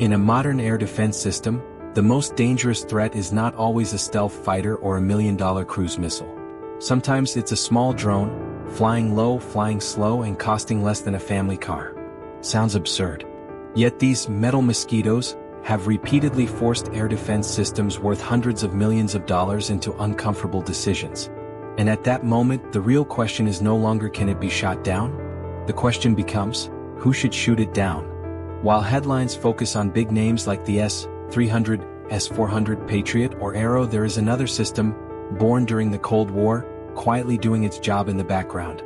In a modern air defense system, the most dangerous threat is not always a stealth fighter or a $1 million cruise missile. Sometimes it's a small drone, flying low, flying slow, and costing less than a family car. Sounds absurd. Yet these metal mosquitoes have repeatedly forced air defense systems worth hundreds of millions of dollars into uncomfortable decisions. And at that moment, the real question is no longer can it be shot down? The question becomes, who should shoot it down? While headlines focus on big names like the S-300, S-400 Patriot or Arrow, there is another system, born during the Cold War, quietly doing its job in the background.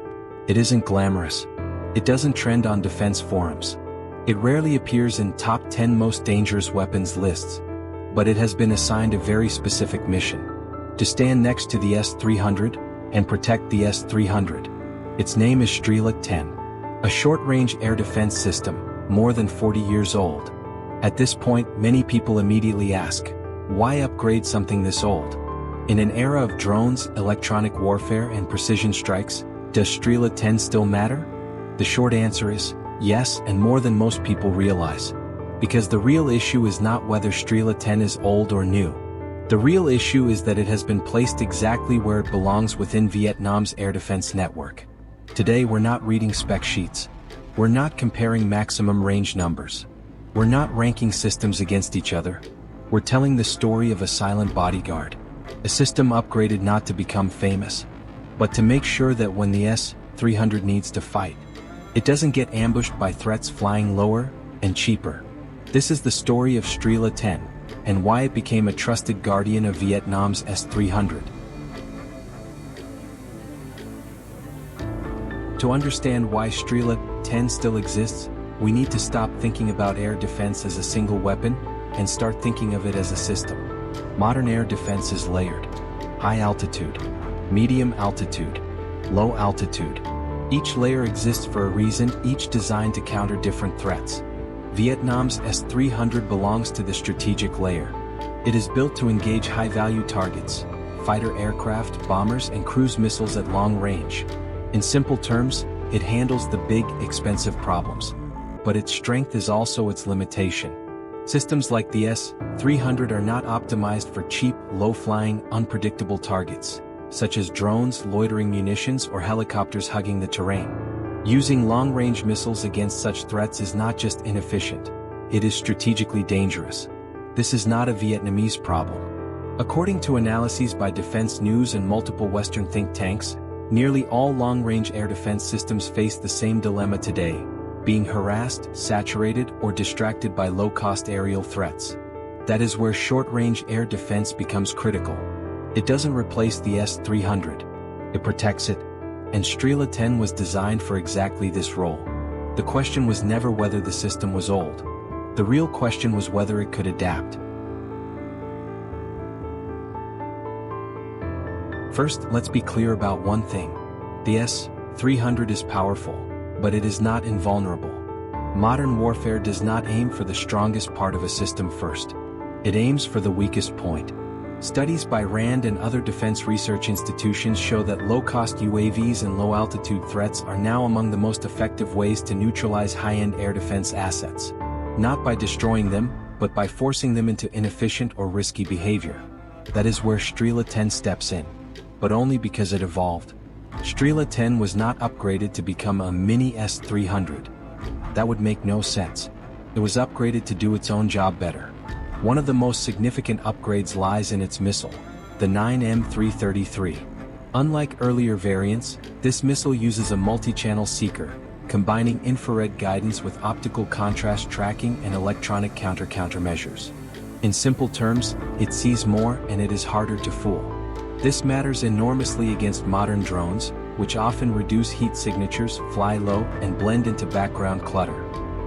It isn't glamorous. It doesn't trend on defense forums. It rarely appears in top 10 most dangerous weapons lists. But it has been assigned a very specific mission: to stand next to the S-300 and protect the S-300. Its name is Strela-10, a short-range air defense system, more than 40 years old. At this point, many people immediately ask, why upgrade something this old? In an era of drones, electronic warfare, and precision strikes, does Strela-10 still matter? The short answer is, yes, and more than most people realize. Because the real issue is not whether Strela-10 is old or new. The real issue is that it has been placed exactly where it belongs within Vietnam's air defense network. Today we're not reading spec sheets. We're not comparing maximum range numbers. We're not ranking systems against each other. We're telling the story of a silent bodyguard. A system upgraded not to become famous, but to make sure that when the S-300 needs to fight, it doesn't get ambushed by threats flying lower and cheaper. This is the story of Strela-10, and why it became a trusted guardian of Vietnam's S-300. To understand why Strela-10 still exists, we need to stop thinking about air defense as a single weapon and start thinking of it as a system. Modern air defense is layered. High altitude, medium altitude, low altitude. Each layer exists for a reason, each designed to counter different threats. Vietnam's S-300 belongs to the strategic layer. It is built to engage high-value targets, fighter aircraft, bombers, and cruise missiles at long range. In simple terms, it handles the big, expensive problems. But its strength is also its limitation. Systems like the S-300 are not optimized for cheap, low-flying, unpredictable targets, such as drones, loitering munitions, or helicopters hugging the terrain. Using long-range missiles against such threats is not just inefficient, it is strategically dangerous. This is not a Vietnamese problem. According to analyses by Defense News and multiple Western think tanks, nearly all long-range air defense systems face the same dilemma today: being harassed, saturated, or distracted by low-cost aerial threats. That is where short-range air defense becomes critical. It doesn't replace the S-300. It protects it. And Strela-10 was designed for exactly this role. The question was never whether the system was old. The real question was whether it could adapt. First, let's be clear about one thing. The S-300 is powerful, but it is not invulnerable. Modern warfare does not aim for the strongest part of a system first. It aims for the weakest point. Studies by RAND and other defense research institutions show that low-cost UAVs and low-altitude threats are now among the most effective ways to neutralize high-end air defense assets. Not by destroying them, but by forcing them into inefficient or risky behavior. That is where Strela-10 steps in. But only because it evolved. Strela-10 was not upgraded to become a mini S-300. That would make no sense. It was upgraded to do its own job better. One of the most significant upgrades lies in its missile, the 9M333. Unlike earlier variants, this missile uses a multi-channel seeker, combining infrared guidance with optical contrast tracking and electronic countermeasures. In simple terms, it sees more and it is harder to fool. This matters enormously against modern drones, which often reduce heat signatures, fly low, and blend into background clutter.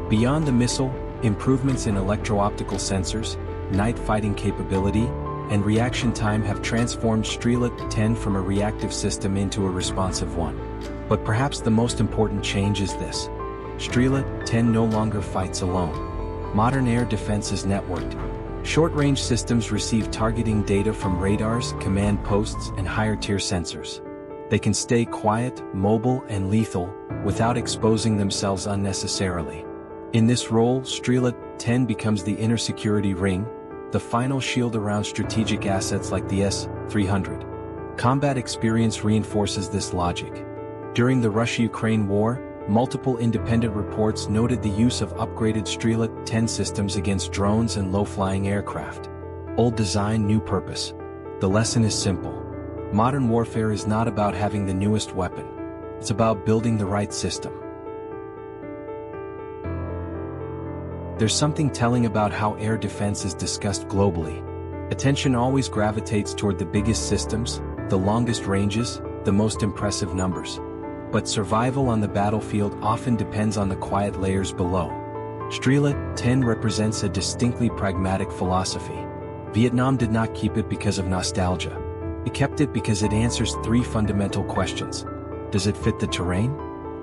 Beyond the missile, improvements in electro-optical sensors, night fighting capability, and reaction time have transformed Strela-10 from a reactive system into a responsive one. But perhaps the most important change is this. Strela-10 no longer fights alone. Modern air defense is networked. Short-range systems receive targeting data from radars, command posts, and higher-tier sensors. They can stay quiet, mobile, and lethal, without exposing themselves unnecessarily. In this role, Strela-10 Strela-10 becomes the inner security ring, the final shield around strategic assets like the S-300. Combat experience reinforces this logic. During the Russia-Ukraine war, multiple independent reports noted the use of upgraded Strela-10 systems against drones and low-flying aircraft. Old design, new purpose. The lesson is simple. Modern warfare is not about having the newest weapon. It's about building the right system. There's something telling about how air defense is discussed globally. Attention always gravitates toward the biggest systems, the longest ranges, the most impressive numbers. But survival on the battlefield often depends on the quiet layers below. Strela-10 represents a distinctly pragmatic philosophy. Vietnam did not keep it because of nostalgia. It kept it because it answers three fundamental questions. Does it fit the terrain?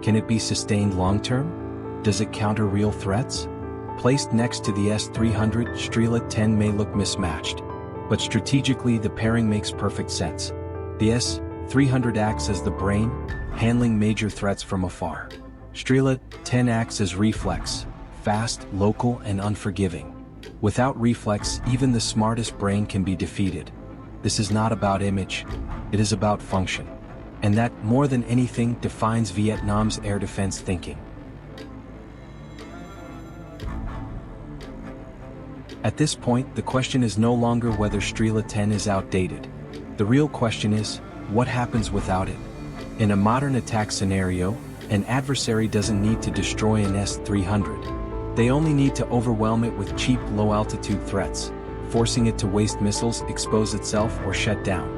Can it be sustained long-term? Does it counter real threats? Placed next to the S-300, Strela-10 may look mismatched. But strategically, the pairing makes perfect sense. The S-300 acts as the brain, handling major threats from afar. Strela-10 acts as reflex, fast, local, and unforgiving. Without reflex, even the smartest brain can be defeated. This is not about image, it is about function. And that, more than anything, defines Vietnam's air defense thinking. At this point, the question is no longer whether Strela-10 is outdated. The real question is, what happens without it? In a modern attack scenario, an adversary doesn't need to destroy an S-300. They only need to overwhelm it with cheap, low-altitude threats, forcing it to waste missiles, expose itself, or shut down.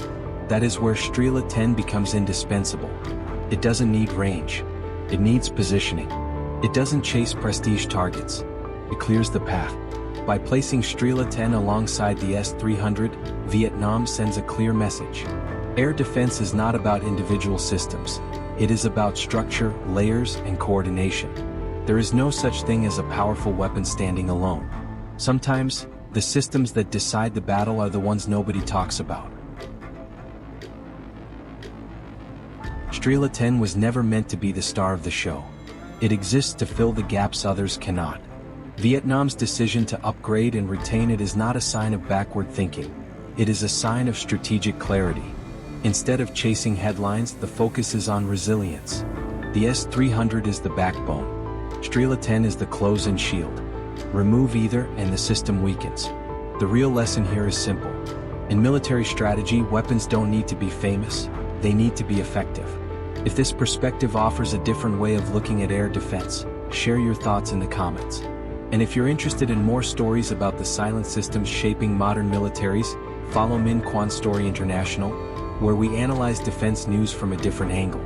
That is where Strela-10 becomes indispensable. It doesn't need range. It needs positioning. It doesn't chase prestige targets. It clears the path. By placing Strela-10 alongside the S-300, Vietnam sends a clear message. Air defense is not about individual systems. It is about structure, layers, and coordination. There is no such thing as a powerful weapon standing alone. Sometimes, the systems that decide the battle are the ones nobody talks about. Strela-10 was never meant to be the star of the show. It exists to fill the gaps others cannot. Vietnam's decision to upgrade and retain it is not a sign of backward thinking. It is a sign of strategic clarity. Instead of chasing headlines, the focus is on resilience. The S-300 is the backbone. Strela-10 is the close-in shield. Remove either and the system weakens. The real lesson here is simple. In military strategy, weapons don't need to be famous, they need to be effective. If this perspective offers a different way of looking at air defense, share your thoughts in the comments. And if you're interested in more stories about the silent systems shaping modern militaries, follow Minh Quan Story International, where we analyze defense news from a different angle.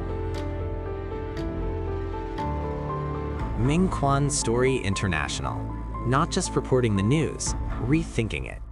Minh Quan Story International. Not just reporting the news, rethinking it.